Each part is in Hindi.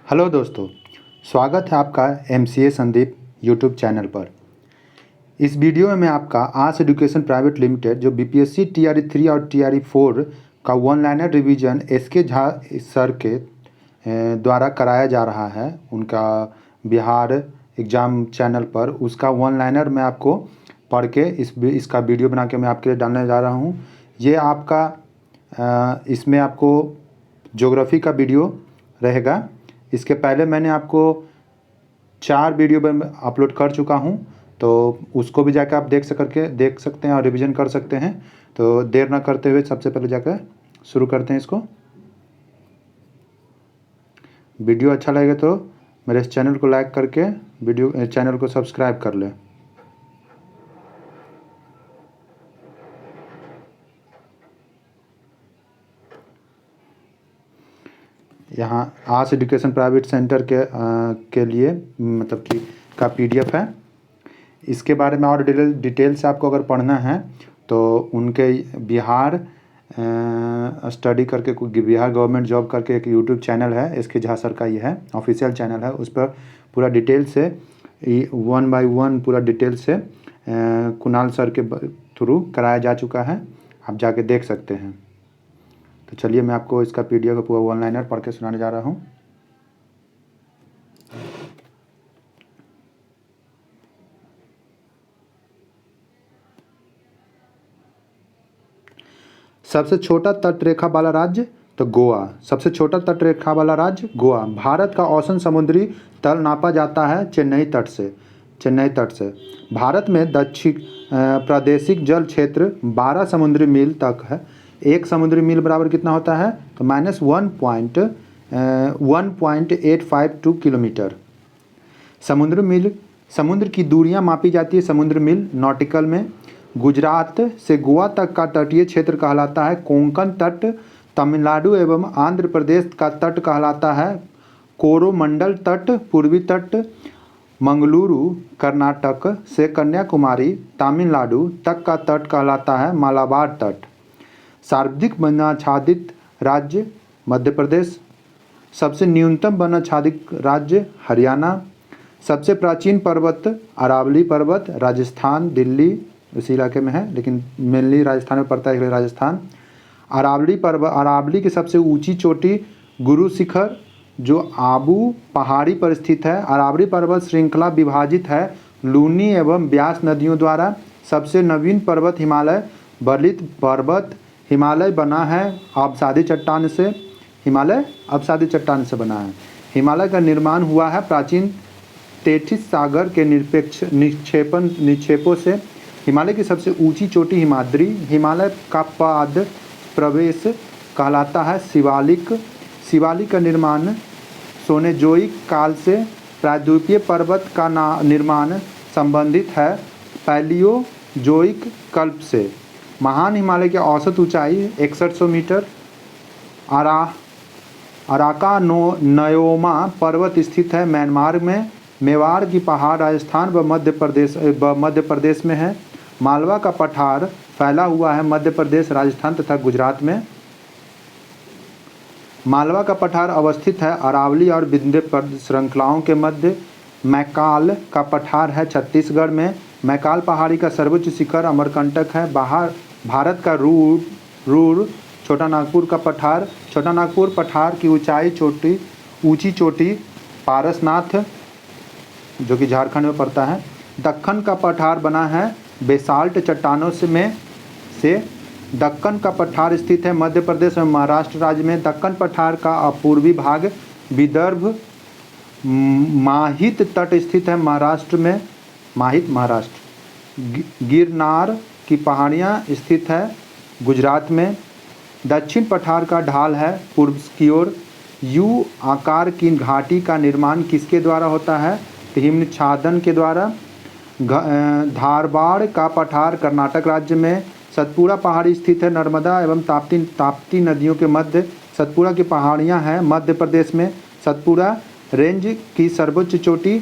हेलो दोस्तों, स्वागत है आपका MCA संदीप यूट्यूब चैनल पर। इस वीडियो में मैं आपका आस एजुकेशन प्राइवेट लिमिटेड जो BPSC TRE 3 और TRE 4 का one liner revision SK Jha sir के द्वारा कराया जा रहा है, उनका बिहार एग्ज़ाम चैनल पर, उसका वन लाइनर मैं आपको पढ़ के इसका वीडियो बना के मैं आपके लिए डालने जा रहा हूँ। ये आपका इसमें आपको ज्योग्राफी का वीडियो रहेगा। इसके पहले मैंने आपको 4 वीडियो में अपलोड कर चुका हूं, तो उसको भी जाकर आप देख सकते हैं और रिवीजन कर सकते हैं। तो देर ना करते हुए सबसे पहले जाकर शुरू करते हैं इसको। वीडियो अच्छा लगे तो मेरे इस चैनल को लाइक करके चैनल को सब्सक्राइब कर लें। यहाँ आस एजुकेशन प्राइवेट सेंटर के लिए मतलब कि का PDF है। इसके बारे में और डिटेल से आपको अगर पढ़ना है तो उनके बिहार स्टडी करके बिहार गवर्नमेंट जॉब करके एक यूट्यूब चैनल है, SK झा सर का ये है, ऑफिशियल चैनल है। उस पर पूरा डिटेल से 1 बाय 1 पूरा डिटेल से कुणाल सर के थ्रू कराया जा चुका है, आप जाके देख सकते हैं। तो चलिए मैं आपको इसका PDF का पूरा वन लाइनर पढ़ के सुनाने जा रहा हूँ। सबसे छोटा तटरेखा वाला राज्य तो गोवा। सबसे छोटा तटरेखा वाला राज्य गोवा। भारत का औसत समुद्री तल नापा जाता है चेन्नई तट से। भारत में दक्षिण प्रादेशिक जल क्षेत्र 12 समुद्री मील तक है। एक समुद्री मील बराबर कितना होता है तो -1.852 किलोमीटर। समुद्र की दूरियां मापी जाती है समुद्र मील नॉटिकल में। गुजरात से गोवा तक का तटीय क्षेत्र कहलाता है कोंकण तट। तमिलनाडु एवं आंध्र प्रदेश का तट कहलाता है कोरोमंडल तट। पूर्वी तट मंगलुरु कर्नाटक से कन्याकुमारी तमिलनाडु तक का तट कहलाता है मालाबार तट। सर्वाधिक वनाच्छादित राज्य मध्य प्रदेश। सबसे न्यूनतम वनाच्छादित राज्य हरियाणा। सबसे प्राचीन पर्वत अरावली पर्वत राजस्थान दिल्ली उसी इलाके में है, लेकिन मेनली राजस्थान में पड़ता है इसलिए राजस्थान। अरावली की सबसे ऊंची चोटी गुरु शिखर जो आबू पहाड़ी पर स्थित है। अरावली पर्वत श्रृंखला विभाजित है लूनी एवं ब्यास नदियों द्वारा। सबसे नवीन पर्वत हिमालय बलित पर्वत। हिमालय बना है अवसादी चट्टान से। हिमालय अवसादी चट्टान से बना है। हिमालय का निर्माण हुआ है प्राचीन तेथिस सागर के निक्षेपों से। हिमालय की सबसे ऊंची चोटी हिमाद्री। हिमालय का पाद प्रवेश कहलाता है शिवालिक। शिवालिक का निर्माण सोनेजोइक काल से। प्रायद्वीपीय पर्वत का निर्माण संबंधित है पैलियोजोइक कल्प से। महान हिमालय की औसत ऊंचाई 6100 मीटर। अराकानयोमा पर्वत स्थित है म्यांमार में। मेवाड़ की पहाड़ राजस्थान व मध्य प्रदेश में है। मालवा का पठार फैला हुआ है मध्य प्रदेश राजस्थान तथा गुजरात में। मालवा का पठार अवस्थित है अरावली और विंध्य श्रृंखलाओं के मध्य। मैकाल का पठार है छत्तीसगढ़ में। मैकाल पहाड़ी का सर्वोच्च शिखर अमरकंटक है। भारत का रूर छोटा नागपुर का पठार। छोटा नागपुर पठार की ऊंची चोटी पारसनाथ जो कि झारखंड में पड़ता है। दक्कन का पठार बना है बेसाल्ट चट्टानों से। दक्कन का पठार स्थित है मध्य प्रदेश में महाराष्ट्र राज्य में। दक्कन पठार का पूर्वी भाग विदर्भ माहित तट स्थित है महाराष्ट्र में। माहित महाराष्ट्र। गिरनार की पहाड़ियाँ स्थित है गुजरात में। दक्षिण पठार का ढाल है पूर्व की ओर। यू आकार की घाटी का निर्माण किसके द्वारा होता है हिमच्छादन के द्वारा। धारवाड़ का पठार कर्नाटक राज्य में। सतपुड़ा पहाड़ी स्थित है नर्मदा एवं ताप्ती नदियों के मध्य। सतपुड़ा की पहाड़ियाँ हैं मध्य प्रदेश में। सतपुड़ा रेंज की सर्वोच्च चोटी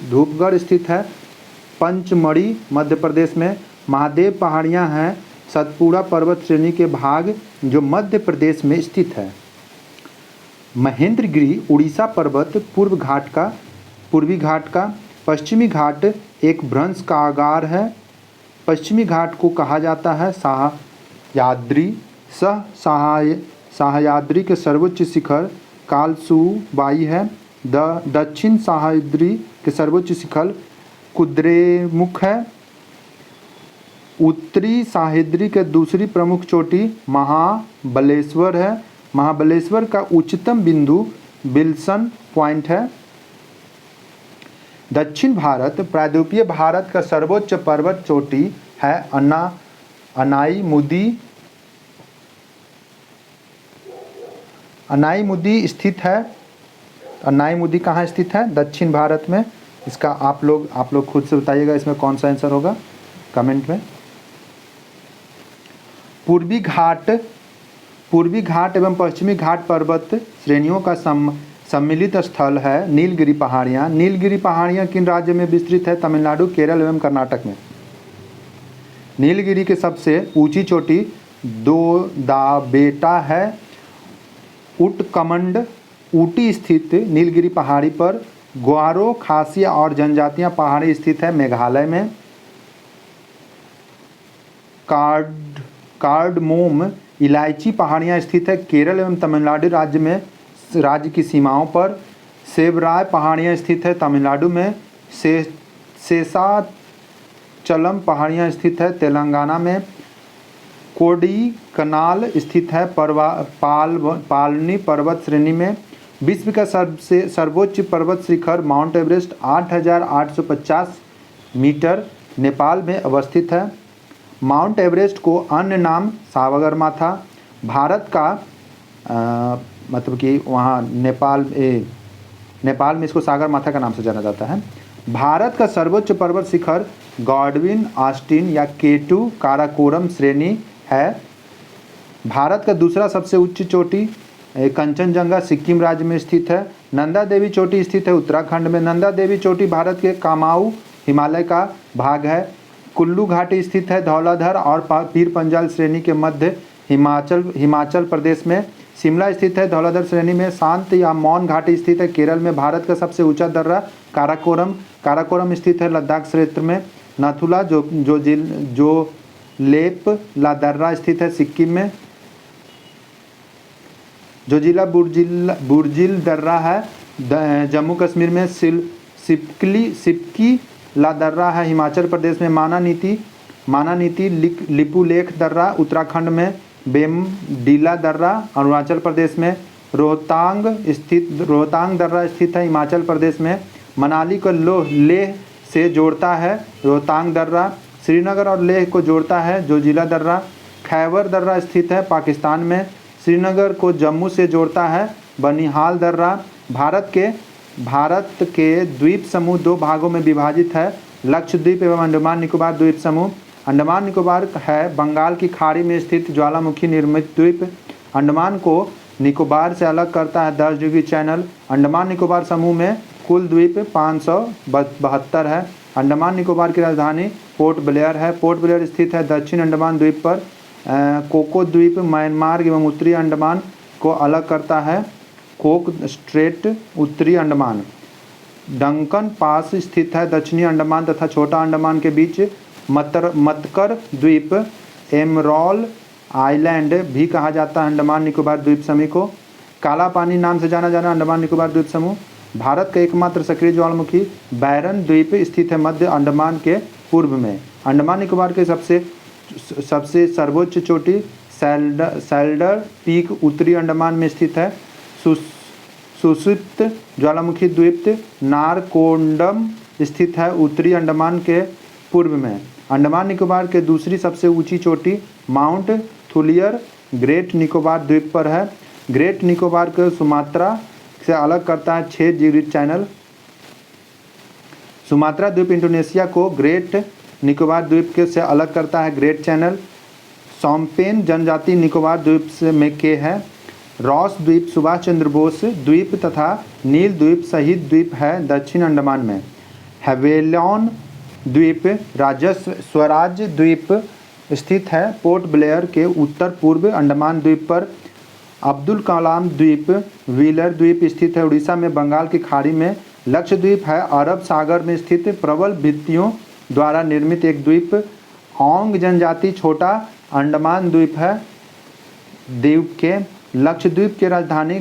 धूपगढ़ स्थित है पंचमढ़ी मध्य प्रदेश में। महादेव पहाड़ियाँ हैं सतपुड़ा पर्वत श्रेणी के भाग जो मध्य प्रदेश में स्थित है। महेंद्रगिरी उड़ीसा पर्वत पूर्वी घाट का पश्चिमी घाट एक भ्रंश का आगार है। पश्चिमी घाट को कहा जाता है सह्याद्री। सह्याद्री के सर्वोच्च शिखर कालसुबाई है। दक्षिण सह्याद्री के सर्वोच्च शिखर कुद्रेमुख है। उत्तरी सह्याद्री के दूसरी प्रमुख चोटी महाबलेश्वर है। महाबलेश्वर का उच्चतम बिंदु विल्सन पॉइंट है। दक्षिण भारत प्रायद्वीपीय भारत का सर्वोच्च पर्वत चोटी है अनाईमुदी स्थित है। अनाईमुदी कहाँ स्थित है? दक्षिण भारत में। इसका आप लोग खुद से बताइएगा इसमें कौन सा आंसर होगा कमेंट में। पूर्वी घाट एवं पश्चिमी घाट पर्वत श्रेणियों का सम्मिलित स्थल है नीलगिरी पहाड़ियाँ। नीलगिरी पहाड़ियाँ किन राज्य में विस्तृत है? तमिलनाडु, केरल एवं कर्नाटक में। नीलगिरी की सबसे ऊंची चोटी दोदाबेटा है। ऊटी स्थित नीलगिरी पहाड़ी पर ग्वारो, खासिया और जनजातियां पहाड़ी स्थित है मेघालय में। कार्डमोम इलायची पहाड़ियां स्थित है केरल एवं तमिलनाडु राज्य की सीमाओं पर। सेबराय पहाड़ियां स्थित है तमिलनाडु में। शेषाचलम पहाड़ियां स्थित है तेलंगाना में। कोडीकनाल स्थित है पालनी पर्वत श्रेणी में। विश्व का सर्वोच्च पर्वत शिखर माउंट एवरेस्ट 8,850 मीटर नेपाल में अवस्थित है। माउंट एवरेस्ट को अन्य नाम सागरमाथा था। भारत का मतलब कि वहाँ नेपाल में इसको सागरमाथा का नाम से जाना जाता है। भारत का सर्वोच्च पर्वत शिखर गॉडविन ऑस्टिन या K2 काराकोरम श्रेणी है। भारत का दूसरा सबसे उच्च चोटी कंचनजंगा सिक्किम राज्य में स्थित है। नंदा देवी चोटी स्थित है उत्तराखंड में। नंदा देवी चोटी भारत के कामाऊ हिमालय का भाग है। कुल्लू घाटी स्थित है धौलाधर और पीर पंजाल श्रेणी के मध्य हिमाचल प्रदेश में। शिमला स्थित है धौलाधर श्रेणी में। शांत या मौन घाटी स्थित है केरल में। भारत का सबसे ऊंचा दर्रा काराकोरम स्थित है लद्दाख क्षेत्र में। नाथुला जो लेप ला दर्रा स्थित है सिक्किम में। जो जिला बुर्जिल दर्रा है जम्मू कश्मीर में। सिपकी ला दर्रा है हिमाचल प्रदेश में। मानानीति लिपुलेख दर्रा उत्तराखंड में। बेमडीला दर्रा अरुणाचल प्रदेश में। रोहतांग दर्रा स्थित है हिमाचल प्रदेश में। मनाली को लेह से जोड़ता है रोहतांग दर्रा। श्रीनगर और लेह को जोड़ता है जोजिला दर्रा। खैबर दर्रा स्थित है पाकिस्तान में। श्रीनगर को जम्मू से जोड़ता है बनिहाल दर्रा। भारत के द्वीप समूह दो भागों में विभाजित है लक्षद्वीप एवं अंडमान निकोबार द्वीप समूह। अंडमान निकोबार है बंगाल की खाड़ी में स्थित ज्वालामुखी निर्मित द्वीप। अंडमान को निकोबार से अलग करता है 10 डिग्री चैनल। अंडमान निकोबार समूह में कुल द्वीप 572 है। अंडमान निकोबार की राजधानी पोर्ट ब्लेयर है। पोर्ट ब्लेयर स्थित है दक्षिण अंडमान द्वीप पर। कोको द्वीप म्यांमार एवं उत्तरी अंडमान को अलग करता है। कोक स्ट्रेट उत्तरी अंडमान। डंकन पास स्थित है दक्षिणी अंडमान तथा छोटा अंडमान के बीच। मतकर द्वीप एमरॉल आइलैंड भी कहा जाता है अंडमान निकोबार द्वीप समूह को। काला पानी नाम से जाना जाना अंडमान निकोबार द्वीप समूह। भारत का एकमात्र सक्रिय ज्वालामुखी बैरन द्वीप स्थित है मध्य अंडमान के पूर्व में। अंडमान निकोबार के सबसे सर्वोच्च चोटी सैल्डर पीक उत्तरी अंडमान में स्थित है। सुषुप्त ज्वालामुखी द्वीप नारकोंडम स्थित है उत्तरी अंडमान के पूर्व में। अंडमान निकोबार के दूसरी सबसे ऊंची चोटी माउंट थुलियर ग्रेट निकोबार द्वीप पर है। ग्रेट निकोबार को सुमात्रा से अलग करता है 6 डिग्री चैनल। सुमात्रा द्वीप इंडोनेशिया को ग्रेट निकोबार द्वीप के से अलग करता है ग्रेट चैनल। सौम्पेन जनजाति निकोबार द्वीप से में के है। रॉस द्वीप सुभाष चंद्र बोस द्वीप तथा नील द्वीप सहित द्वीप है दक्षिण अंडमान में। हेवेलॉन द्वीप स्वराज द्वीप स्थित है? पोर्ट ब्लेयर के उत्तर पूर्व अंडमान द्वीप पर। अब्दुल कलाम द्वीप व्हीलर द्वीप स्थित है उड़ीसा में बंगाल की खाड़ी में। लक्षद्वीप है अरब सागर में स्थित प्रबल भित्तियों द्वारा निर्मित एक द्वीप। ओंग जनजाति छोटा अंडमान द्वीप है। द्वीप के लक्षद्वीप की राजधानी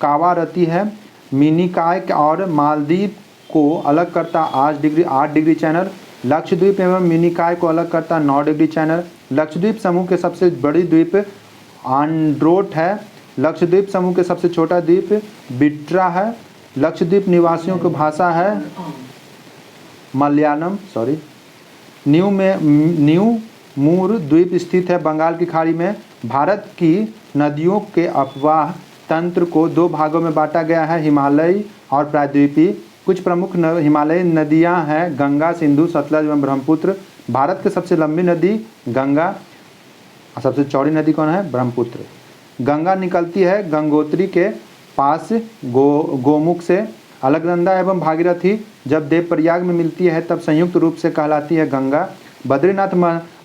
कावारती है। मिनिकॉय और मालदीव को अलग करता 8 डिग्री चैनल। लक्षद्वीप एवं मिनिकॉय को अलग करता 9 डिग्री चैनल। लक्षद्वीप समूह के सबसे बड़ी द्वीप आंड्रोट है। लक्षद्वीप समूह के सबसे छोटा द्वीप बिट्रा है। लक्षद्वीप निवासियों की भाषा है मलयालम। न्यू मूर द्वीप स्थित है बंगाल की खाड़ी में। भारत की नदियों के अपवाह तंत्र को 2 भागों में बांटा गया है, हिमालयी और प्रायद्वीपीय। कुछ प्रमुख हिमालयी नदियां हैं गंगा, सिंधु, सतलज एवं ब्रह्मपुत्र। भारत की सबसे लंबी नदी गंगा, सबसे चौड़ी नदी कौन है? ब्रह्मपुत्र। गंगा निकलती है गंगोत्री के पास गोमुख से। अलकनंदा एवं भागीरथी जब देवप्रयाग में मिलती है तब संयुक्त रूप से कहलाती है गंगा। बद्रीनाथ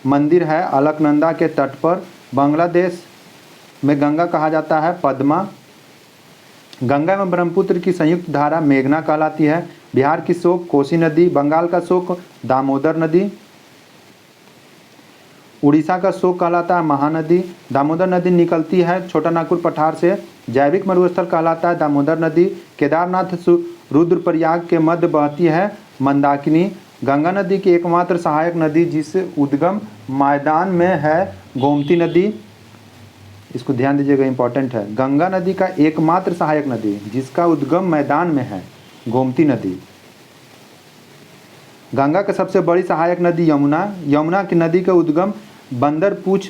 मंदिर है अलकनंदा के तट पर। बांग्लादेश में गंगा कहा जाता है पद्मा। गंगा एवं ब्रह्मपुत्र की संयुक्त धारा मेघना कहलाती है। बिहार की शोक कोसी नदी। बंगाल का शोक दामोदर नदी। उड़ीसा का शोक कहलाता है महानदी। दामोदर नदी निकलती है छोटा नागपुर पठार से। जैविक मरुस्थल कहलाता है दामोदर नदी। केदारनाथ रुद्रप्रयाग के मध्य बहती है मंदाकिनी। गंगा नदी की एकमात्र सहायक नदी जिस उद्गम मैदान में है गोमती नदी। इसको ध्यान दीजिएगा, इंपॉर्टेंट है। गंगा नदी का एकमात्र सहायक नदी जिसका उद्गम मैदान में है गोमती नदी। गंगा की सबसे बड़ी सहायक नदी यमुना। यमुना की नदी का उद्गम बंदरपूछ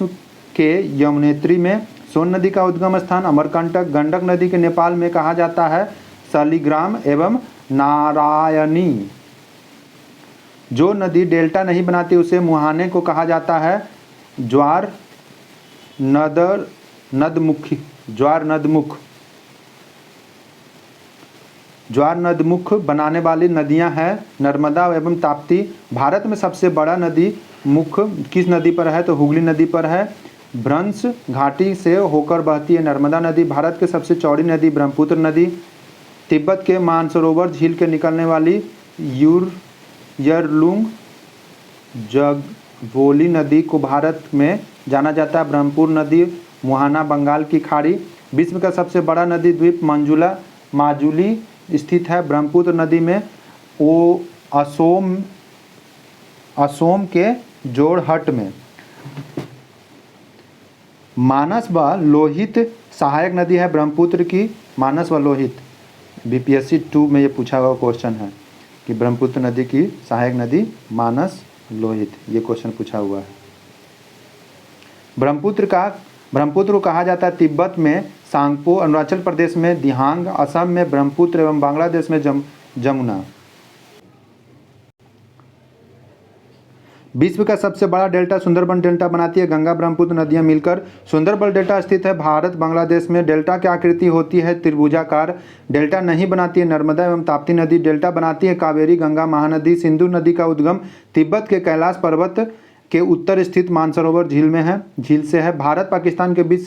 के यमुनेत्री में। सोन नदी का उद्गम स्थान अमरकंटक। गंडक नदी के नेपाल में कहा जाता है शालिग्राम एवं नारायणी। जो नदी डेल्टा नहीं बनाती उसे मुहाने को कहा जाता है ज्वार नदमुख बनाने वाली नदियां हैं नर्मदा एवं ताप्ती। भारत में सबसे बड़ा नदी मुख किस नदी पर है? तो हुगली नदी पर है। भ्रंश घाटी से होकर बहती है नर्मदा नदी। भारत की सबसे चौड़ी नदी ब्रह्मपुत्र नदी। तिब्बत के मानसरोवर झील के निकलने वाली यरलुंग जगवोली नदी को भारत में जाना जाता है ब्रह्मपुत्र नदी। मुहाना बंगाल की खाड़ी। विश्व का सबसे बड़ा नदी द्वीप माजुली स्थित है ब्रह्मपुत्र नदी में। असोम के जोरहट में। मानस व लोहित सहायक नदी है ब्रह्मपुत्र की। मानस व लोहित बीपीएससी 2 में ये पूछा हुआ क्वेश्चन है कि ब्रह्मपुत्र नदी की सहायक नदी मानस लोहित, ये क्वेश्चन पूछा हुआ है। ब्रह्मपुत्र को कहा जाता है तिब्बत में सांगपो, अरुणाचल प्रदेश में दिहांग, असम में ब्रह्मपुत्र एवं बांग्लादेश में जमुना। विश्व का सबसे बड़ा डेल्टा सुंदरबन डेल्टा बनाती है गंगा ब्रह्मपुत्र नदियां मिलकर। सुंदरबन डेल्टा स्थित है भारत बांग्लादेश में। डेल्टा की आकृति होती है त्रिभुजाकार। डेल्टा नहीं बनाती है नर्मदा एवं ताप्ती नदी। डेल्टा बनाती है कावेरी, गंगा, महानदी। सिंधु नदी का उद्गम तिब्बत के कैलाश पर्वत के उत्तर स्थित मानसरोवर झील से है। भारत पाकिस्तान के बीच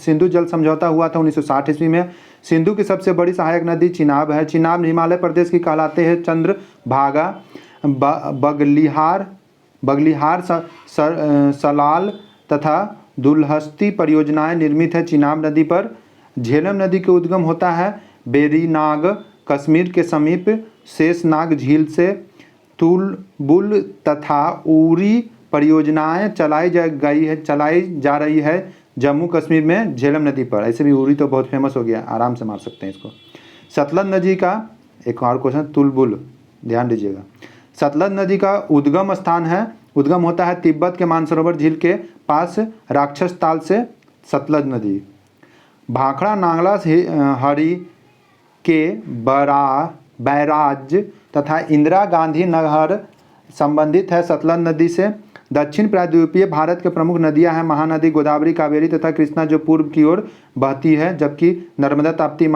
सिंधु जल समझौता हुआ था 1960 ईस्वी में। सिंधु की सबसे बड़ी सहायक नदी चिनाब है। चिनाब हिमालय प्रदेश की कहलाते हैं चंद्रभागा। बगलिहार सलाल तथा दुलहस्ती परियोजनाएं निर्मित है चिनाब नदी पर। झेलम नदी के उद्गम होता है बेरीनाग कश्मीर के समीप शेषनाग झील से। तुलबुल तथा उरी परियोजनाएं चलाई जा रही है जम्मू कश्मीर में झेलम नदी पर। ऐसे भी उरी तो बहुत फेमस हो गया, आराम से मार सकते हैं इसको। सतलज नदी का एक और क्वेश्चन, तुलबुल ध्यान दीजिएगा। सतलज नदी का उद्गम स्थान है, उद्गम होता है तिब्बत के मानसरोवर झील के पास राक्षस ताल से सतलज नदी। भाखड़ा नांगला हरि के बैराज तथा इंदिरा गांधी नहर संबंधित है सतलज नदी से। दक्षिण प्रायद्वीपीय भारत के प्रमुख नदियां हैं महानदी, गोदावरी, कावेरी तथा कृष्णा जो पूर्व की ओर बहती है, जबकि नर्मदा ताप्ती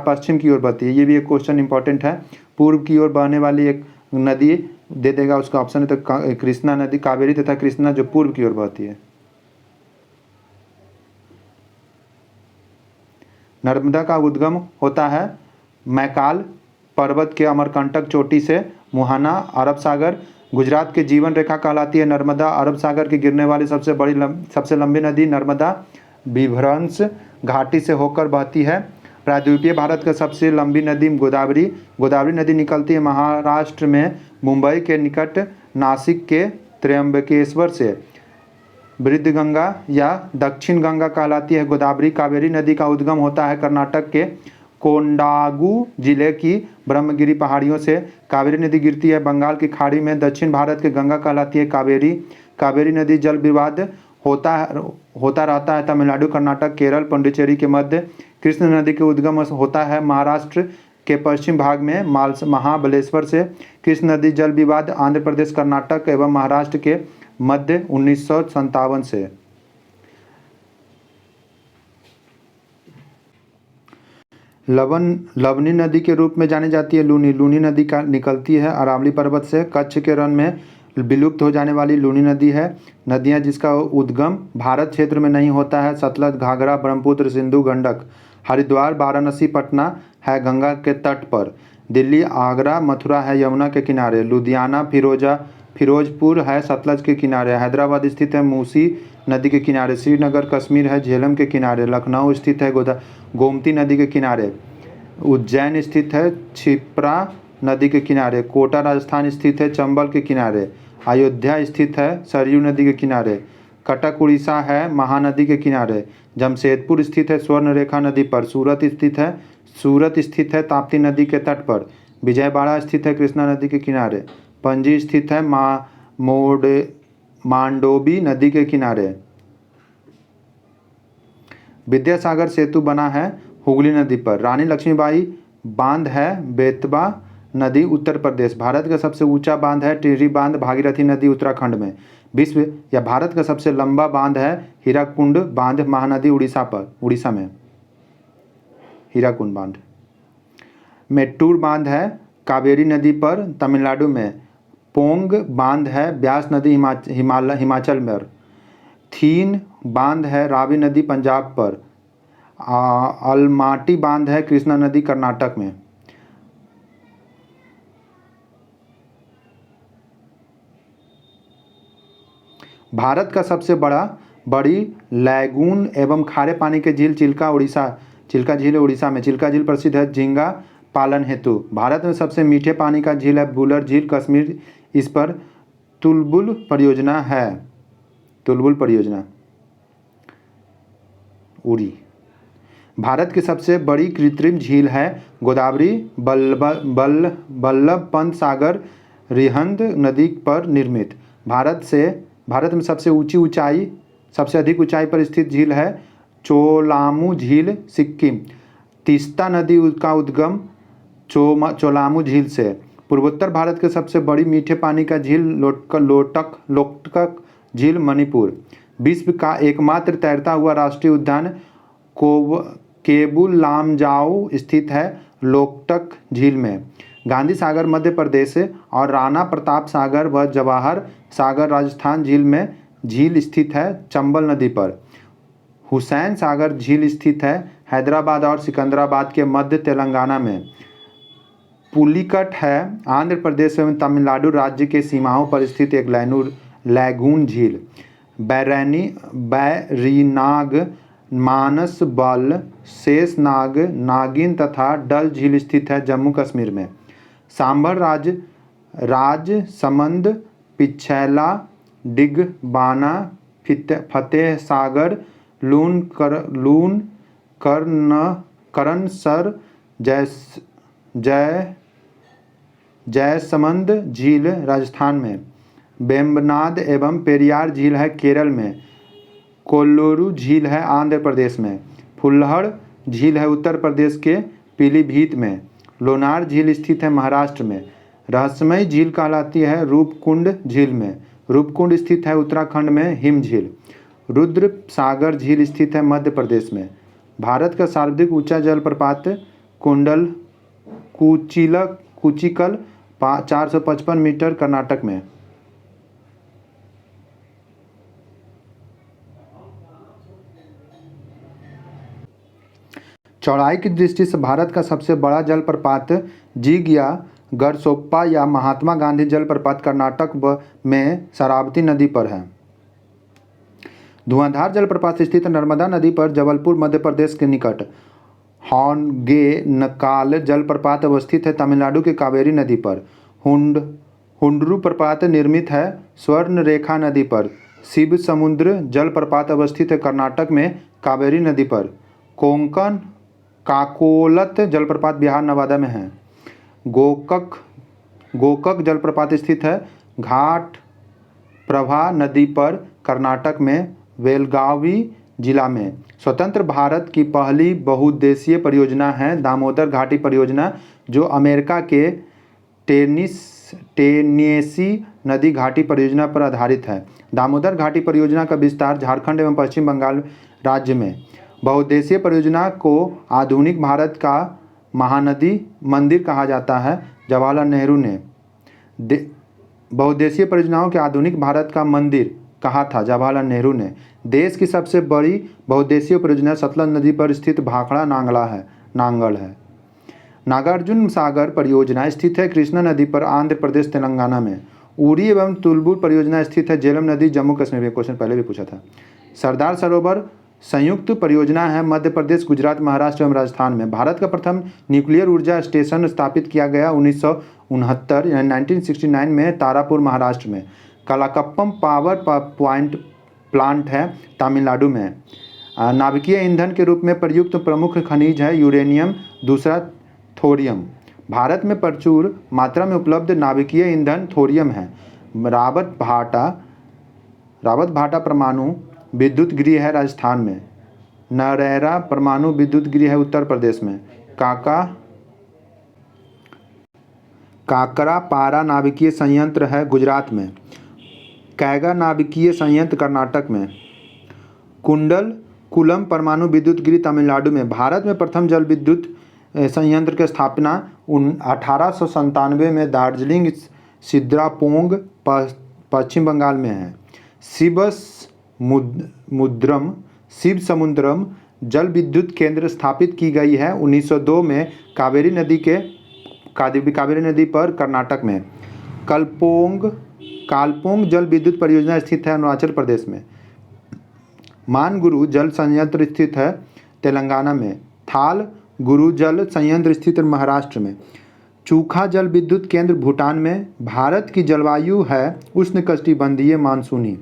पश्चिम की ओर बहती है। ये भी एक क्वेश्चन इंपॉर्टेंट है। पूर्व की ओर बहने वाली एक नदी दे देगा उसका ऑप्शन है तो कृष्णा नदी, कावेरी तथा कृष्णा जो पूर्व की ओर बहती है। नर्मदा का उद्गम होता है मैकाल पर्वत के अमरकंटक चोटी से। मुहाना अरब सागर गुजरात की जीवन रेखा कहलाती है। नर्मदा अरब सागर की गिरने वाली सबसे लंबी नदी नर्मदा विभ्रंश घाटी से होकर बहती है। प्रायद्वीपीय भारत का सबसे लंबी नदी गोदावरी। गोदावरी नदी निकलती है महाराष्ट्र में मुंबई के निकट नासिक के त्र्यंबकेश्वर से। वृद्धगंगा या दक्षिण गंगा कहलाती है गोदावरी। कावेरी नदी का उद्गम होता है कर्नाटक के कोंडागू जिले की ब्रह्मगिरी पहाड़ियों से। कावेरी नदी गिरती है बंगाल की खाड़ी में। दक्षिण भारत की गंगा कहलाती है कावेरी। कावेरी नदी जल विवाद होता रहता है तमिलनाडु, कर्नाटक, केरल, पुडुचेरी के मध्य। कृष्ण नदी के उद्गम होता है महाराष्ट्र के पश्चिम भाग में महाबलेश्वर से। कृष्ण नदी जल विवाद आंध्र प्रदेश, कर्नाटक एवं महाराष्ट्र के मध्य 1957 से। लवनी नदी के रूप में जानी जाती है लूनी। लूनी नदी का निकलती है अरावली पर्वत से। कच्छ के रण में विलुप्त हो जाने वाली लूनी नदी है। नदियां जिसका उद्गम भारत क्षेत्र में नहीं होता है सतलज, घाघरा, ब्रह्मपुत्र, सिंधु, गंडक। हरिद्वार, वाराणसी, पटना है गंगा के तट पर। दिल्ली, आगरा, मथुरा है यमुना के किनारे। लुधियाना, फिरोजपुर है सतलज के किनारे। हैदराबाद स्थित है मूसी नदी के किनारे। श्रीनगर कश्मीर है झेलम के किनारे। लखनऊ स्थित है गोमती नदी के किनारे। उज्जैन स्थित है क्षिप्रा नदी के किनारे। कोटा राजस्थान स्थित है चंबल के किनारे। अयोध्या स्थित है सरयू नदी के किनारे। कटक उड़ीसा है महानदी के किनारे। जमशेदपुर स्थित है स्वर्णरेखा नदी पर। सूरत स्थित है ताप्ती नदी के तट पर। विजयवाड़ा स्थित है कृष्णा नदी के किनारे। पणजी स्थित है मांडोवी नदी के किनारे। विद्यासागर सेतु बना है हुगली नदी पर। रानी लक्ष्मीबाई बांध है बेतवा नदी उत्तर प्रदेश। भारत का सबसे ऊंचा बांध है टिहरी बांध भागीरथी नदी उत्तराखंड में। विश्व या भारत का सबसे लंबा बांध है हीराकुंड बांध महानदी उड़ीसा में। हीराकुंड बांध। मेट्टूर बांध है कावेरी नदी पर तमिलनाडु में। पोंग बांध है ब्यास नदी हिमाचल में। थीन बांध है रावी नदी पंजाब पर। अलमाटी बांध है कृष्णा नदी कर्नाटक में। भारत का सबसे बड़ी लैगून एवं खारे पानी के झील चिल्का झील उड़ीसा में। चिल्का झील प्रसिद्ध है झींगा पालन हेतु। भारत में सबसे मीठे पानी का झील है बुलर झील कश्मीर। इस पर तुलबुल परियोजना उड़ी। भारत की सबसे बड़ी कृत्रिम झील है गोदावरी बल्लभ पंत सागर रिहंद नदी पर निर्मित। भारत में सबसे अधिक ऊंचाई पर स्थित झील है चोलामू झील सिक्किम। तीस्ता नदी का उद्गम चोलामू झील से। पूर्वोत्तर भारत के सबसे बड़ी मीठे पानी का झील लोकटक झील मणिपुर। विश्व का एकमात्र तैरता हुआ राष्ट्रीय उद्यान केबुल लामजाओ स्थित है लोकटक झील में। गांधी सागर मध्य प्रदेश और राणा प्रताप सागर व जवाहर सागर राजस्थान झील स्थित है चंबल नदी पर। हुसैन सागर झील स्थित है हैदराबाद और सिकंदराबाद के मध्य तेलंगाना में। पुलिकट है आंध्र प्रदेश एवं तमिलनाडु राज्य के सीमाओं पर स्थित एक लैगून झील। बैरीनाग, मानसबल, शेषनाग, नागिन तथा डल झील स्थित है जम्मू कश्मीर में। सांभर राजसमंद, पिछैला, डिगबाना, फतेह सागर, करनसर, जयसमंद झील राजस्थान में। वेम्बनाड एवं पेरियार झील है केरल में। कोल्लूरू झील है आंध्र प्रदेश में। फुल्लहड़ झील है उत्तर प्रदेश के पीलीभीत में। लोनार झील स्थित है महाराष्ट्र में। रहस्यमयी झील कहलाती है रूपकुंड झील में। रूपकुंड स्थित है उत्तराखंड में। हिम झील। रुद्र सागर झील स्थित है मध्य प्रदेश में। भारत का सर्वाधिक ऊंचा जलप्रपात कुचिकल 455 मीटर कर्नाटक में। चौड़ाई की दृष्टि से भारत का सबसे बड़ा जलप्रपात जिग या गरसोप्पा या महात्मा गांधी जलप्रपात कर्नाटक में शरावती नदी पर है। धुआंधार जलप्रपात स्थित नर्मदा नदी पर जबलपुर मध्य प्रदेश के निकट। हॉन्गेनकाल जलप्रपात अवस्थित है तमिलनाडु के कावेरी नदी पर। हुंडरू प्रपात निर्मित है स्वर्णरेखा नदी पर। शिव समुद्र जलप्रपात अवस्थित है कर्नाटक में कावेरी नदी पर। कोंकण काकोलत जलप्रपात बिहार नवादा में है। गोकक जलप्रपात स्थित है घाट प्रभा नदी पर कर्नाटक में बेलगावी जिला में। स्वतंत्र भारत की पहली बहुउद्देशीय परियोजना है दामोदर घाटी परियोजना, जो अमेरिका के टेनेसी नदी घाटी परियोजना पर आधारित है। दामोदर घाटी परियोजना का विस्तार झारखंड एवं पश्चिम बंगाल राज्य में। बहुउद्देशीय परियोजना को आधुनिक भारत का महानदी मंदिर कहा जाता है। जवाहरलाल नेहरू ने बहुउद्देशीय परियोजनाओं के आधुनिक भारत का मंदिर कहा था जवाहरलाल नेहरू ने। देश की सबसे बड़ी बहुउद्देशीय परियोजना सतलज नदी पर स्थित भाखड़ा नांगल है। नागार्जुन सागर परियोजना स्थित है कृष्णा नदी पर आंध्र प्रदेश तेलंगाना में। उरी एवं तुलबुर परियोजना स्थित है झेलम नदी जम्मू कश्मीर में। क्वेश्चन पहले भी पूछा था। सरदार सरोवर संयुक्त परियोजना है मध्य प्रदेश, गुजरात, महाराष्ट्र एवं राजस्थान में। भारत का प्रथम न्यूक्लियर ऊर्जा स्टेशन स्थापित किया गया 1969 यानी 1969 में तारापुर महाराष्ट्र में। कलाकप्पम पावर पॉइंट प्लांट है तमिलनाडु में। नाभिकीय ईंधन के रूप में प्रयुक्त प्रमुख खनिज है यूरेनियम, दूसरा थोरियम। भारत में प्रचुर मात्रा में उपलब्ध नाभिकीय ईंधन थोरियम है। रावत भाटा परमाणु विद्युत गृह है राजस्थान में। नरेरा परमाणु विद्युत गृह है उत्तर प्रदेश में। काकरापारा नाभिकीय संयंत्र है गुजरात में। कैगा नाभिकीय संयंत्र कर्नाटक में। कुंडलकुलम परमाणु विद्युत गृह तमिलनाडु में। भारत में प्रथम जल विद्युत संयंत्र की स्थापना 1897 में दार्जिलिंग सिद्रापोंग पश्चिम बंगाल में है। शिव समुद्रम जल विद्युत केंद्र स्थापित की गई है 1902 में कावेरी नदी पर कर्नाटक में। कालपोंग जल विद्युत परियोजना स्थित है अरुणाचल प्रदेश में। मानगुरु जल संयंत्र स्थित है तेलंगाना में। थाल गुरु जल संयंत्र स्थित महाराष्ट्र में। चूखा जल विद्युत केंद्र भूटान में। भारत की जलवायु है उष्णकटिबंधीय मानसूनी।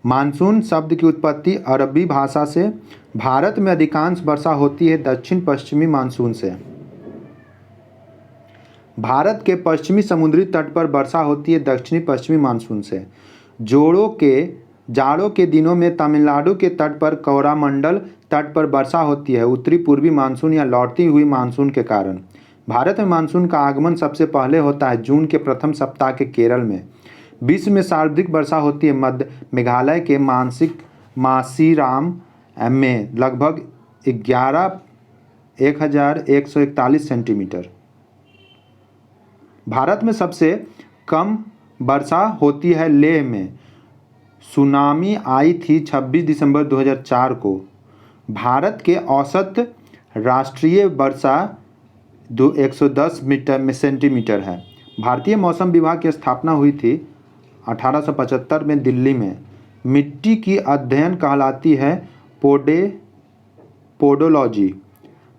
मानसून शब्द की उत्पत्ति अरबी भाषा से। भारत में अधिकांश वर्षा होती है दक्षिण पश्चिमी मानसून से। भारत के पश्चिमी समुद्री तट पर वर्षा होती है दक्षिणी पश्चिमी मानसून से। जाड़ों के दिनों में तमिलनाडु के तट पर कोरामंडल तट पर वर्षा होती है उत्तरी पूर्वी मानसून या लौटती हुई मानसून के कारण। भारत में मानसून का आगमन सबसे पहले होता है जून के प्रथम सप्ताह के केरल में। विश्व में सर्वाधिक वर्षा होती है मध्य मेघालय के मासीराम में लगभग 1141 सेंटीमीटर। भारत में सबसे कम वर्षा होती है लेह में। सुनामी आई थी 26 दिसंबर 2004 को। भारत के औसत राष्ट्रीय वर्षा 110 सेंटीमीटर है। भारतीय मौसम विभाग की स्थापना हुई थी 1875 में दिल्ली में। मिट्टी की अध्ययन कहलाती है पोडोलॉजी।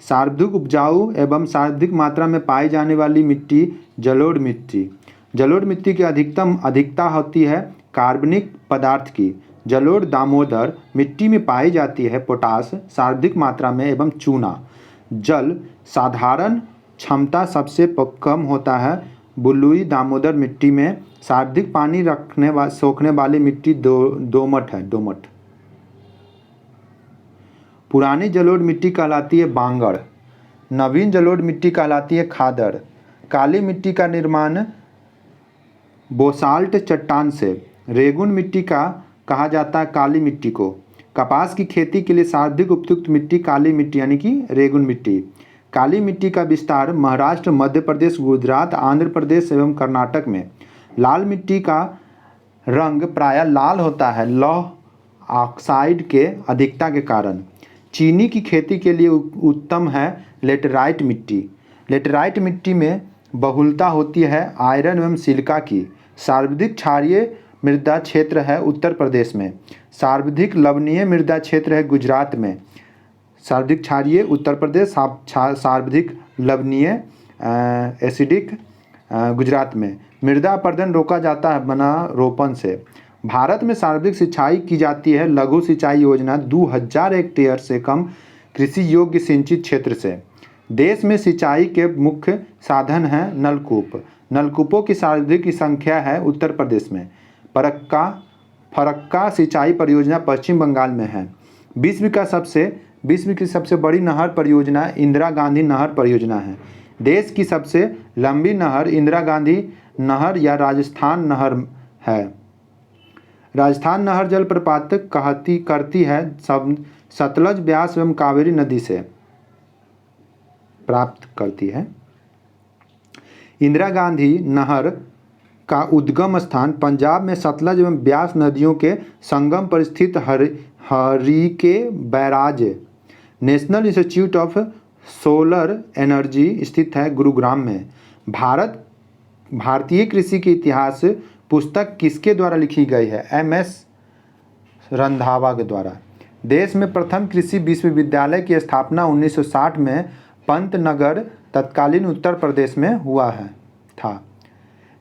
सर्वाधिक उपजाऊ एवं सर्वाधिक मात्रा में पाई जाने वाली मिट्टी जलोढ़ मिट्टी की अधिकता होती है कार्बनिक पदार्थ की। जलोढ़ दामोदर मिट्टी में पाई जाती है पोटास सर्वाधिक मात्रा में एवं चूना। जल साधारण क्षमता सबसे कम होता है बलुई दामोदर मिट्टी में। सर्वाधिक पानी सोखने वाली मिट्टी दोमट है। पुरानी जलोढ़ मिट्टी कहलाती है बांगड़। नवीन जलोढ़ मिट्टी कहलाती है खादर। काली मिट्टी का निर्माण बोसाल्ट चट्टान से। रेगुन मिट्टी का कहा जाता है काली मिट्टी को। कपास की खेती के लिए सर्वाधिक उपयुक्त मिट्टी काली मिट्टी यानी कि रेगुन मिट्टी। काली मिट्टी का विस्तार महाराष्ट्र, मध्य प्रदेश, गुजरात, आंध्र प्रदेश एवं कर्नाटक में। लाल मिट्टी का रंग प्रायः लाल होता है लौह ऑक्साइड के अधिकता के कारण। चीनी की खेती के लिए उत्तम है लेटेराइट मिट्टी। लेटेराइट मिट्टी में बहुलता होती है आयरन एवं सिलिका की। सर्वाधिक क्षारीय मृदा क्षेत्र है उत्तर प्रदेश में। सर्वाधिक लवणीय मृदा क्षेत्र है गुजरात में। सर्वाधिक क्षारीय उत्तर प्रदेश, सर्वाधिक लवणीय एसिडिक गुजरात में। मृदा अपरदन रोका जाता है बना रोपण से। भारत में सर्वाधिक सिंचाई की जाती है लघु सिंचाई योजना 2000 हेक्टेयर से कम कृषि योग्य सिंचित क्षेत्र से। देश में सिंचाई के मुख्य साधन हैं नलकूप। नलकूपों की सर्वाधिक संख्या है उत्तर प्रदेश में। फरक्का सिंचाई परियोजना पश्चिम बंगाल में है। विश्व की सबसे बड़ी नहर परियोजना इंदिरा गांधी नहर परियोजना है। देश की सबसे लंबी नहर इंदिरा गांधी नहर या राजस्थान नहर है। राजस्थान नहर जलप्रपात करती है सतलज, ब्यास एवं कावेरी नदी से प्राप्त करती है। इंदिरा गांधी नहर का उद्गम स्थान पंजाब में सतलज एवं ब्यास नदियों के संगम पर स्थित Harike barrage national institute of solar energy स्थित है गुरुग्राम में। भारतीय कृषि के इतिहास पुस्तक किसके द्वारा लिखी गई है? MS रंधावा के द्वारा। देश में प्रथम कृषि विश्वविद्यालय की स्थापना 1960 में पंतनगर तत्कालीन उत्तर प्रदेश में हुआ था।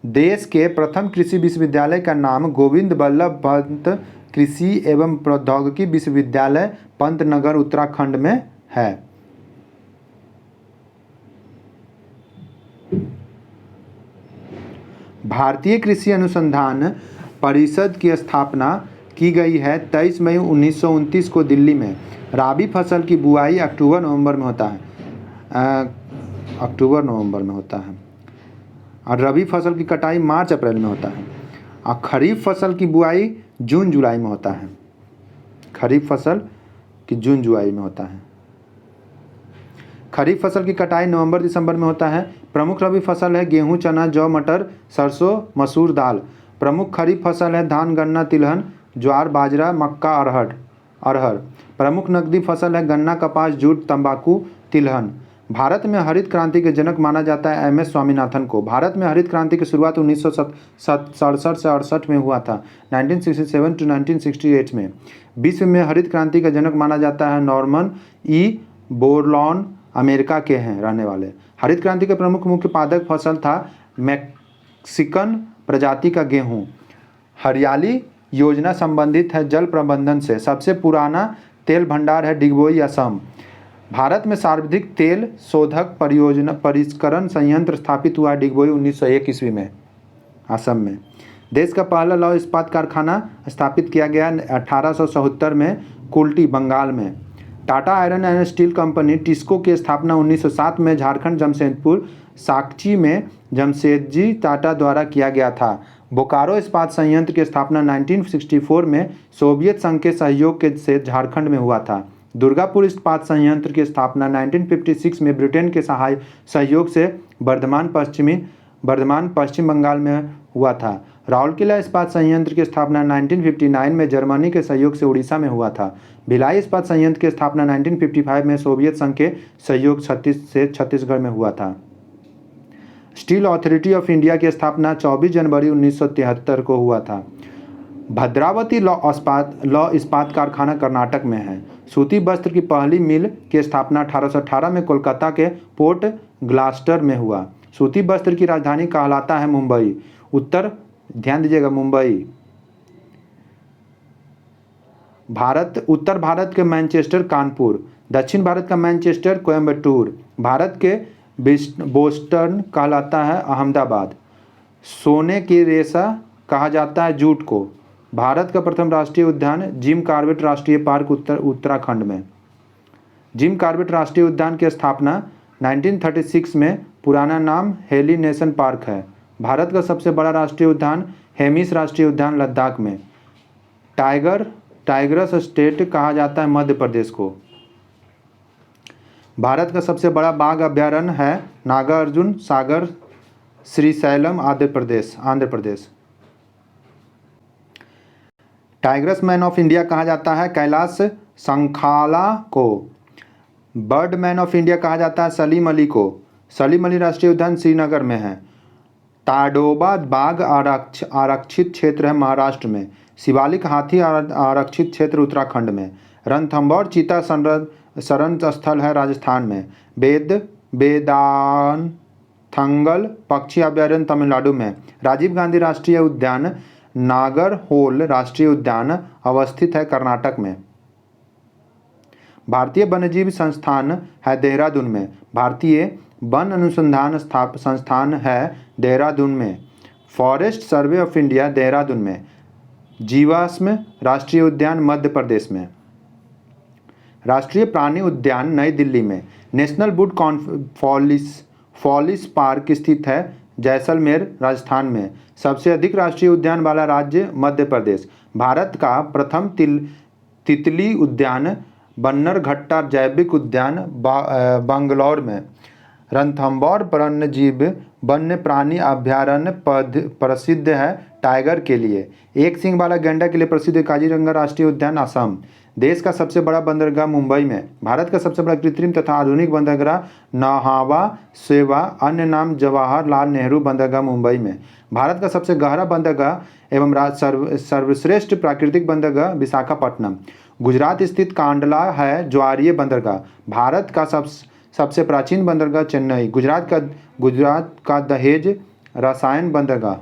देश के प्रथम कृषि विश्वविद्यालय का नाम गोविंद बल्लभ पंत कृषि एवं प्रौद्योगिकी विश्वविद्यालय पंतनगर उत्तराखंड में है। भारतीय कृषि अनुसंधान परिषद की स्थापना की गई है 23 मई 1929 को दिल्ली में। राबी फसल की बुआई अक्टूबर नवंबर में होता है और रबी फसल की कटाई मार्च अप्रैल में होता है और खरीफ फसल की बुआई जून जुलाई में होता है। खरीफ फसल की जून जुलाई में होता है। खरीफ फसल की कटाई नवंबर दिसंबर में होता है। प्रमुख रबी फसल है गेहूं, चना, जौ, मटर, सरसों, मसूर दाल। प्रमुख खरीफ फसल है धान, गन्ना, तिलहन, ज्वार, बाजरा, मक्का, अरहर। प्रमुख नकदी फसल है गन्ना, कपास, जूट, तंबाकू, तिलहन। भारत में हरित क्रांति के जनक माना जाता है MS स्वामीनाथन को। भारत में हरित क्रांति की शुरुआत 1967 से 68 में हुआ था, 1967 to 1968 में। विश्व में हरित क्रांति का जनक माना जाता है नॉर्मन E. बोरलॉन, अमेरिका के हैं रहने वाले। हरित क्रांति के प्रमुख मुख्य पादप फसल था मैक्सिकन प्रजाति का गेहूँ। हरियाली योजना संबंधित है जल प्रबंधन से। सबसे पुराना तेल भंडार है डिगबोई, असम। भारत में सर्वाधिक तेल शोधक परिष्करण संयंत्र स्थापित हुआ डिगबोई 1901 ईस्वी में, असम में। देश का पहला लौह इस्पात कारखाना स्थापित किया गया 1877 में कुल्टी, बंगाल में। Tata iron and steel company TISCO की स्थापना 1907 में झारखंड जमशेदपुर साकची में जमशेदजी टाटा द्वारा किया गया था। बोकारो इस्पात संयंत्र की स्थापना 1964 में सोवियत संघ के सहयोग से झारखंड में हुआ था। दुर्गापुर इस्पात संयंत्र की स्थापना 1956 में ब्रिटेन के सहयोग से बर्धमान पश्चिम बंगाल में हुआ था। राउरकेला इस्पात संयंत्र की स्थापना 1959 में जर्मनी के सहयोग से उड़ीसा में हुआ था। भिलाई इस्पात संयंत्र की स्थापना 1955 में सोवियत संघ के सहयोग से छत्तीसगढ़ में हुआ था। स्टील अथॉरिटी ऑफ इंडिया की स्थापना 24 जनवरी 1973 को हुआ था। भद्रावती लौह इस्पात कारखाना कर्नाटक में है। सूती वस्त्र की पहली मिल की स्थापना 1818 में कोलकाता के पोर्ट ग्लास्टर में हुआ। सूती वस्त्र की राजधानी कहलाता है मुंबई। ध्यान दीजिएगा, मुंबई। उत्तर भारत के मैनचेस्टर कानपुर, दक्षिण भारत का मैनचेस्टर कोयम्बटूर, भारत के बोस्टन कहलाता है अहमदाबाद। सोने की रेशा कहा जाता है जूट को। भारत का प्रथम राष्ट्रीय उद्यान जिम कॉर्बेट राष्ट्रीय पार्क उत्तराखंड में। जिम कॉर्बेट राष्ट्रीय उद्यान की स्थापना 1936 में, पुराना नाम हेली नेशन पार्क है। भारत का सबसे बड़ा राष्ट्रीय उद्यान हेमिस राष्ट्रीय उद्यान लद्दाख में। टाइगर्स स्टेट कहा जाता है मध्य प्रदेश को। भारत का सबसे बड़ा बाघ अभयारण्य है Nagarjuna Sagar, Srisailam, Andhra Pradesh. Tigers man of India कहा जाता है कैलाश संखाला को। बर्ड मैन ऑफ इंडिया कहा जाता है सलीम अली को। सलीम अली राष्ट्रीय उद्यान श्रीनगर में है। ताडोबा बाघ आरक्षित क्षेत्र है महाराष्ट्र में। शिवालिक हाथी आरक्षित क्षेत्र उत्तराखंड में। रणथंभौर चीता शरण स्थल है राजस्थान में। बेदानथंगल पक्षी अभयारण्य तमिलनाडु में। राजीव गांधी राष्ट्रीय उद्यान नागरहोल राष्ट्रीय उद्यान अवस्थित है कर्नाटक में। भारतीय वन्यजीव संस्थान है देहरादून में। भारतीय वन अनुसंधान संस्थान है देहरादून में। Forest survey of India Dehradun में। जीवाश्म राष्ट्रीय उद्यान मध्य प्रदेश में। राष्ट्रीय प्राणी उद्यान नई दिल्ली में। नेशनल वुड फॉलिस पार्क स्थित है जैसलमेर राजस्थान में। सबसे अधिक राष्ट्रीय उद्यान वाला राज्य मध्य प्रदेश। भारत का प्रथम तितली उद्यान बन्नरघट्टा जैविक उद्यान बंगलौर में। रणथंभौर वन्य प्राणी अभयारण्य प्रसिद्ध है टाइगर के लिए। एक सींग वाला गैंडा के लिए प्रसिद्ध काजीरंगा राष्ट्रीय उद्यान असम। देश का सबसे बड़ा बंदरगाह मुंबई में। भारत का सबसे बड़ा कृत्रिम तथा आधुनिक बंदरगाह नहावा शेवा अन्य नाम जवाहरलाल नेहरू बंदरगाह मुंबई में। भारत का सबसे गहरा बंदरगाह एवं सर्वश्रेष्ठ प्राकृतिक बंदरगाह विशाखापट्टनम। गुजरात स्थित कांडला है ज्वारीय बंदरगाह। भारत का सबसे प्राचीन बंदरगाह चेन्नई। गुजरात का दहेज रसायन बंदरगाह।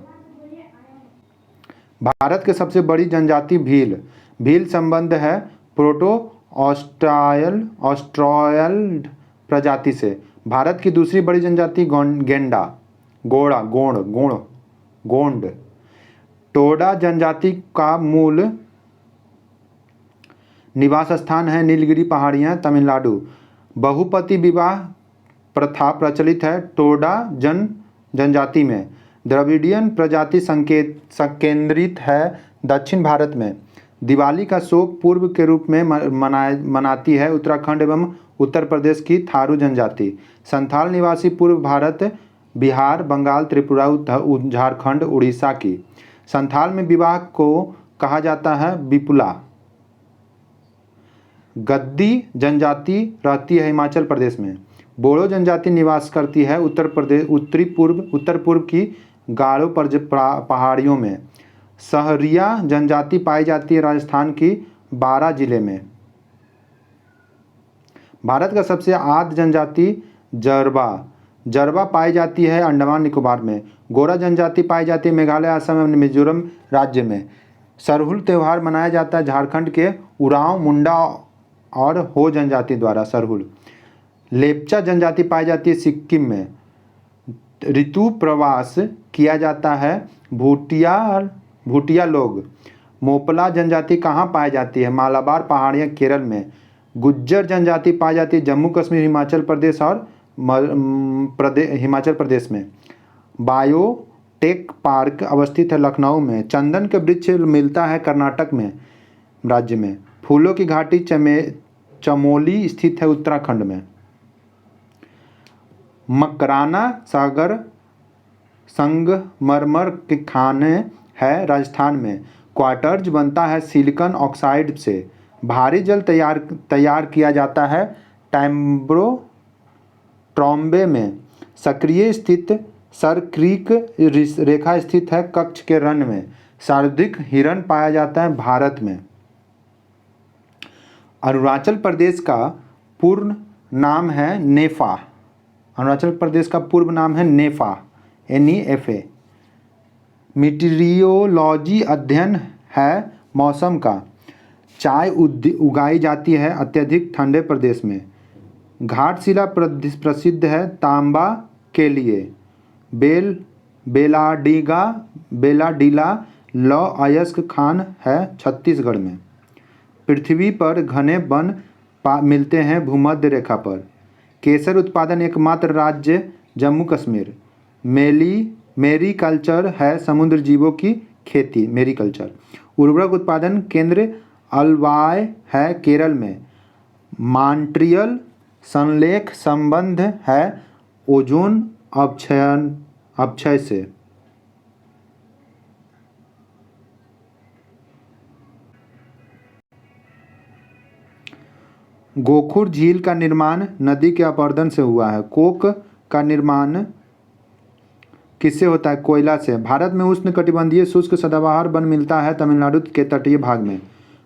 भारत के सबसे बड़ी जनजाति भील संबंध है प्रोटो ऑस्ट्रायल्ड प्रजाति से। भारत की दूसरी बड़ी जनजाति गोंड। टोडा जनजाति का मूल निवास स्थान है नीलगिरी पहाड़ियाँ तमिलनाडु। बहुपति विवाह प्रथा प्रचलित है टोडा जनजाति में। द्रविडियन प्रजाति संकेंद्रित है दक्षिण भारत में। दिवाली का शोक पूर्व के रूप में मनाती है उत्तराखंड एवं उत्तर प्रदेश की थारू जनजाति। संथाल निवासी पूर्व भारत, बिहार, बंगाल, त्रिपुरा, झारखंड, उड़ीसा की। संथाल में विवाह को कहा जाता है विपुला। गद्दी जनजाति रहती है हिमाचल प्रदेश में। बोडो जनजाति निवास करती है उत्तर पूर्व की गारो पहाड़ियों में। सहरिया जनजाति पाई जाती है राजस्थान की 12 जिले में। भारत का सबसे आद जनजाति जरवा पाई जाती है अंडमान निकोबार में। गोरा जनजाति पाई जाती है मेघालय, असम एवं मिजोरम राज्य में। सरहुल त्यौहार मनाया जाता है झारखंड के उरांव, मुंडा और हो जनजाति द्वारा। सरहुल। लेप्चा जनजाति पाई जाती है सिक्किम में। ऋतु प्रवास किया जाता है भूटिया लोग। मोपला जनजाति कहाँ पाई जाती है? मालाबार पहाड़ियाँ केरल में। गुज्जर जनजाति पाई जाती है जम्मू कश्मीर, हिमाचल प्रदेश और हिमाचल प्रदेश में। बायोटेक पार्क अवस्थित है लखनऊ में। चंदन के वृक्ष मिलता है कर्नाटक में राज्य में। फूलों की घाटी चमोली स्थित है उत्तराखंड में। मकराना सागर संगमरमर के खाने है राजस्थान में। क्वार्टर्ज बनता है सिलिकॉन ऑक्साइड से। भारी जल तैयार किया जाता है ट्रॉम्बे में। सक्रिय स्थित सर क्रीक रेखा स्थित है कच्छ के रण में। सर्वाधिक हिरण पाया जाता है भारत में। अरुणाचल प्रदेश का पूर्ण नाम है नेफा। अरुणाचल प्रदेश का पूर्व नाम है नेफा, NEFA। मीटीरियोलॉजी अध्ययन है मौसम का। चाय उगाई जाती है अत्यधिक ठंडे प्रदेश में। घाटशिला प्रसिद्ध है तांबा के लिए। बेलाडीला लौ अयस्क खान है छत्तीसगढ़ में। पृथ्वी पर घने वन मिलते हैं भूमध्य रेखा पर। केसर उत्पादन एकमात्र राज्य जम्मू कश्मीर। मेरीकल्चर है समुद्र जीवों की खेती, मेरीकल्चर। उर्वरक उत्पादन केंद्र अल्वाय है केरल में। मॉन्ट्रियल संलेख संबंध है ओजोन अपक्षय से। गोखुर झील का निर्माण नदी के अपरदन से हुआ है। कोक का निर्माण किससे होता है? कोयला से। भारत में उष्णकटिबंधीय शुष्क सदाबहार वन मिलता है तमिलनाडु के तटीय भाग में।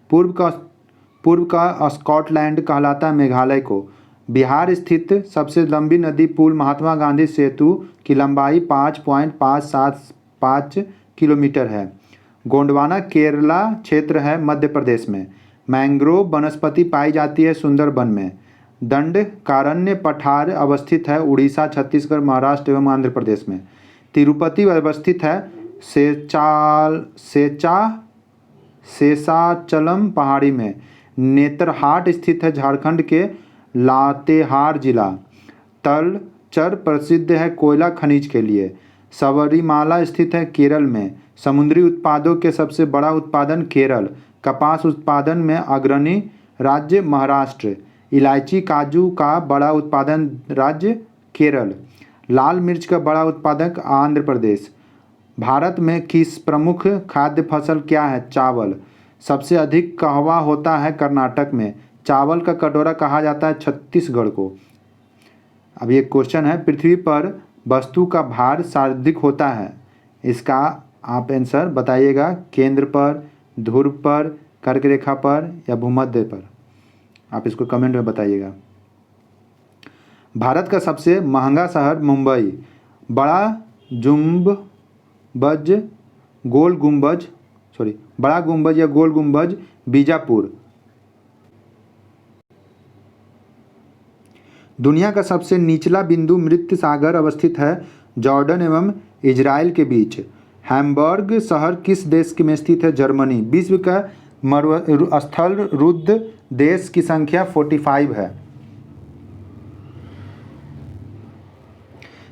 पूर्व का स्कॉटलैंड कहलाता है मेघालय को। बिहार स्थित सबसे लंबी नदी पुल महात्मा गांधी सेतु की लंबाई 5.575 किलोमीटर है। गोंडवाना केरला क्षेत्र है मध्य प्रदेश में। मैंग्रोव वनस्पति पाई जाती है सुंदरबन में। दंडकारण्य पठार अवस्थित है उड़ीसा, छत्तीसगढ़, महाराष्ट्र एवं आंध्र प्रदेश में। तिरुपति अवस्थित है शेषाचलम पहाड़ी में। नेतरहाट स्थित है झारखंड के लातेहार जिला। तलचर प्रसिद्ध है कोयला खनिज के लिए। सबरीमाला स्थित है केरल में। समुद्री उत्पादों के सबसे बड़ा उत्पादन केरल। कपास उत्पादन में अग्रणी राज्य महाराष्ट्र। इलायची काजू का बड़ा उत्पादन राज्य केरल। लाल मिर्च का बड़ा उत्पादक आंध्र प्रदेश। भारत में किस प्रमुख खाद्य फसल क्या है? चावल। सबसे अधिक कहवा होता है कर्नाटक में। चावल का कटोरा कहा जाता है छत्तीसगढ़ को। अब ये क्वेश्चन है, पृथ्वी पर वस्तु का भार सर्वाधिक होता है, इसका आप आंसर बताइएगा। केंद्र पर, ध्रुव पर, कर्क रेखा पर या भूमध्य पर? आप इसको कमेंट में बताइएगा। भारत का सबसे महंगा शहर मुंबई। बड़ा गुंबज या गोल गुंबज बीजापुर। दुनिया का सबसे निचला बिंदु मृत सागर अवस्थित है जॉर्डन एवं इजराइल के बीच। हैम्बर्ग शहर किस देश में स्थित है? जर्मनी। विश्व का स्थल रुद्ध देश की संख्या 45 है।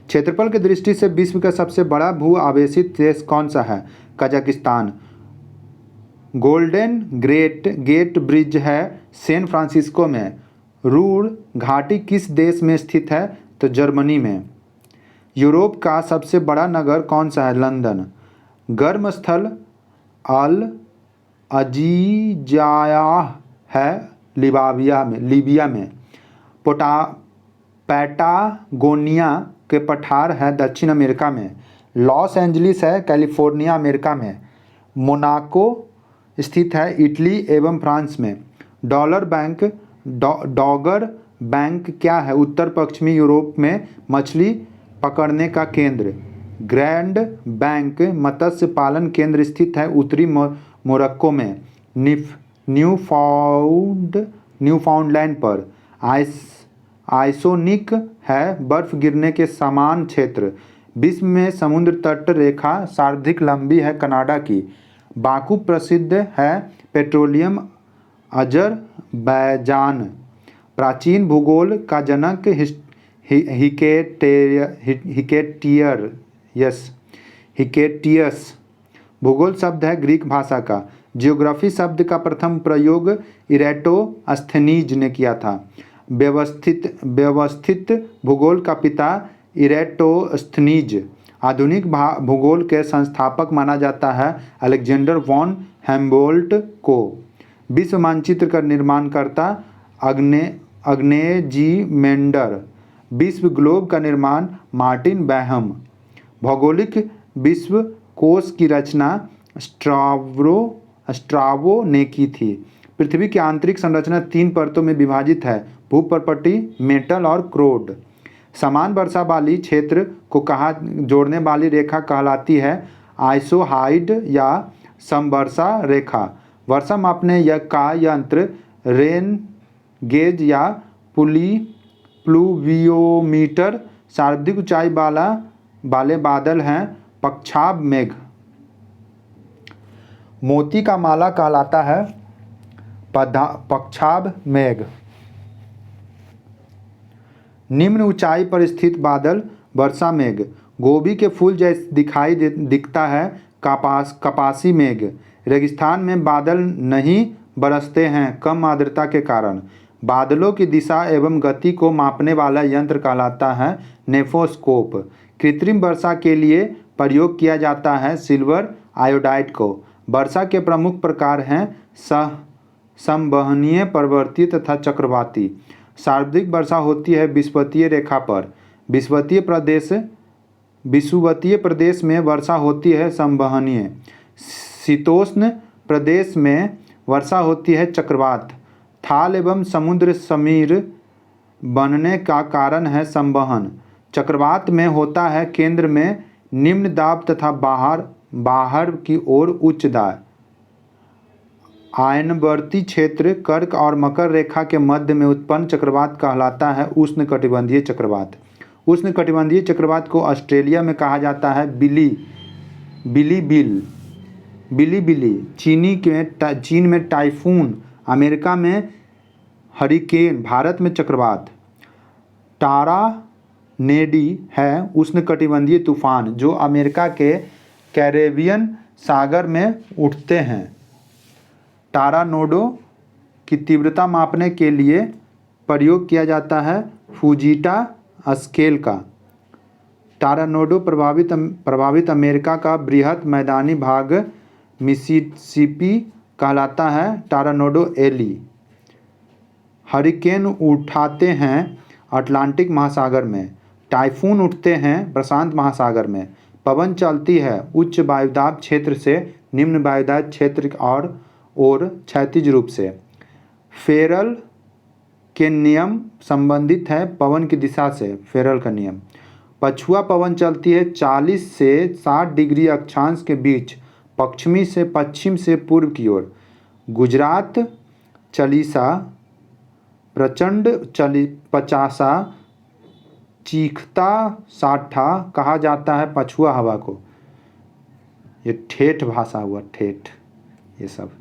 क्षेत्रफल की दृष्टि से विश्व का सबसे बड़ा भू आवेशित देश कौन सा है? कजाकिस्तान। गोल्डन गेट ब्रिज है सैन फ्रांसिस्को में। रूर घाटी किस देश में स्थित है? तो जर्मनी में। यूरोप का सबसे बड़ा नगर कौन सा है? लंदन। गर्म स्थल अल अजीजायाह है लीबिया में। पैटागोनिया के पठार है दक्षिण अमेरिका में। लॉस एंजलिस है कैलिफोर्निया अमेरिका में। मोनाको स्थित है इटली एवं फ्रांस में। डॉगर बैंक क्या है? उत्तर पश्चिमी यूरोप में मछली पकड़ने का केंद्र। ग्रैंड बैंक मत्स्य पालन केंद्र स्थित है उत्तरी मोरक्को में। न्यूफाउंडलैंड पर। आइसोनिक है बर्फ गिरने के समान क्षेत्र। विश्व में समुद्र तट रेखा सर्वाधिक लंबी है कनाडा की। बाकू प्रसिद्ध है पेट्रोलियम अजरबैजान। प्राचीन भूगोल का जनक हिकेटियस। भूगोल शब्द है ग्रीक भाषा का। जियोग्राफी शब्द का प्रथम प्रयोग इरेटोस्थेनीज ने किया था। व्यवस्थित भूगोल का पिता इरेटोस्थेनीज। आधुनिक भूगोल के संस्थापक माना जाता है अलेक्जेंडर वॉन हेम्बोल्ट को। विश्व मानचित्र का निर्माणकर्ता अग्नेय जी मेंडर। विश्व ग्लोब का निर्माण मार्टिन बैहम। भौगोलिक विश्व कोश की रचना स्ट्राबो ने की थी। पृथ्वी की आंतरिक संरचना 3 परतों में विभाजित है, भूपर्पटी, मेटल और क्रोड। समान वर्षा वाली क्षेत्र को जोड़ने वाली रेखा कहलाती है आइसोहाइड या समवर्षा रेखा। वर्षा मापने का यंत्र रेन गेज या प्लूवियोमीटर। सर्वाधिक ऊंचाई वाले बादल हैं पक्षाभ मेघ। मोती का माला कहलाता है पक्षाभ मेघ। निम्न ऊंचाई पर स्थित बादल वर्षा मेघ। गोभी के फूल जैसे दिखता है कपासी मेघ। रेगिस्तान में बादल नहीं बरसते हैं कम आर्द्रता के कारण। बादलों की दिशा एवं गति को मापने वाला यंत्र कहलाता है नेफोस्कोप। कृत्रिम वर्षा के लिए प्रयोग किया जाता है सिल्वर आयोडाइड को। वर्षा के प्रमुख प्रकार हैं संवहनीय, पर्वतीय तथा चक्रवाती। सर्वाधिक वर्षा होती है विषुवतीय रेखा पर। विषुवतीय प्रदेश में वर्षा होती है संवहनीय। शीतोष्ण प्रदेश में वर्षा होती है चक्रवात। थाल एवं समुद्र समीर बनने का कारण है संवहन। चक्रवात में होता है केंद्र में निम्न दाब तथा बाहर की ओर उच्च दाब। आयनवर्ती क्षेत्र कर्क और मकर रेखा के मध्य में उत्पन्न चक्रवात कहलाता है उष्णकटिबंधीय चक्रवात। उष्णकटिबंधीय चक्रवात को ऑस्ट्रेलिया में कहा जाता है बिली। चीन में टाइफून, अमेरिका में हरिकेन, भारत में चक्रवात। टॉर्नेडो है उष्णकटिबंधीय तूफान जो अमेरिका के कैरेबियन सागर में उठते हैं। टॉर्नेडो की तीव्रता मापने के लिए प्रयोग किया जाता है फुजीटा स्केल का। टॉर्नेडो प्रभावित अमेरिका का बृहद मैदानी भाग मिसिसिपी कहलाता है टॉर्नेडो एली। हरिकेन उठाते हैं अटलांटिक महासागर में। टाइफून उठते हैं प्रशांत महासागर में। पवन चलती है उच्च वायुदाब क्षेत्र से निम्न वायुदाब क्षेत्र और क्षैतिज रूप से। फेरल के नियम संबंधित है पवन की दिशा से। फेरल का नियम। पछुआ पवन चलती है 40 से 60 डिग्री अक्षांश के बीच पश्चिमी से पश्चिम से पूर्व की ओर। गुजरात चालीसा, प्रचंड 50, चीखता 60 कहा जाता है पछुआ हवा को। ये ठेठ भाषा हुआ, ठेठ ये सब।